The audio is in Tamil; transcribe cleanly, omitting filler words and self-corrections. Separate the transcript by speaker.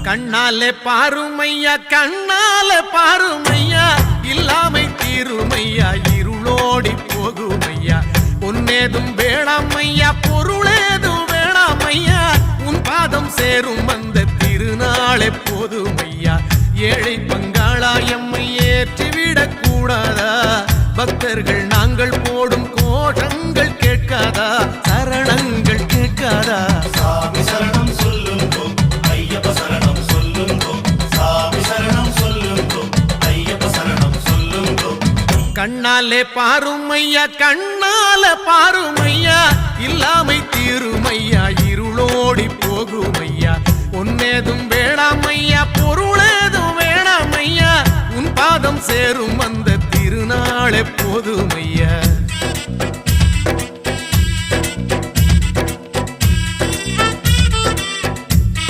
Speaker 1: கண்ணாலே பாருமையா கண்ணாலே பாருமையா இல்லாமை தீருமையா இருளோடி போகுமையா பொன்னேதும் வேணாமையா பொருளேதும் வேணாமையா உன் பாதம் சேரும் அந்த திருநாளே போதுமையா ஏழை பங்காளா எம்மை ஏற்றிவிடக் கூடாதா பக்தர்கள் நாங்கள் போடும் கோஷங்கள் கேட்காதா சரணங்கள் கேட்காதா
Speaker 2: சாமி சரணம் சொல்லுங்கோ ஐயப்ப சரணம் சொல்லுங்கோ சாமி சரணம் சொல்லுங்கோ ஐயப்ப சரணம் சொல்லுங்கோ
Speaker 1: கண்ணாலே பாருமையா கண்ணால பாருமையா இல்லாமை தீருமையா இருளோடி போகுமையா பொன்னேதும் வேணாமையா பொருளேதும் வேணாமையா உன் பாதம் சேரும் அந்த திருநாளே போதுமையா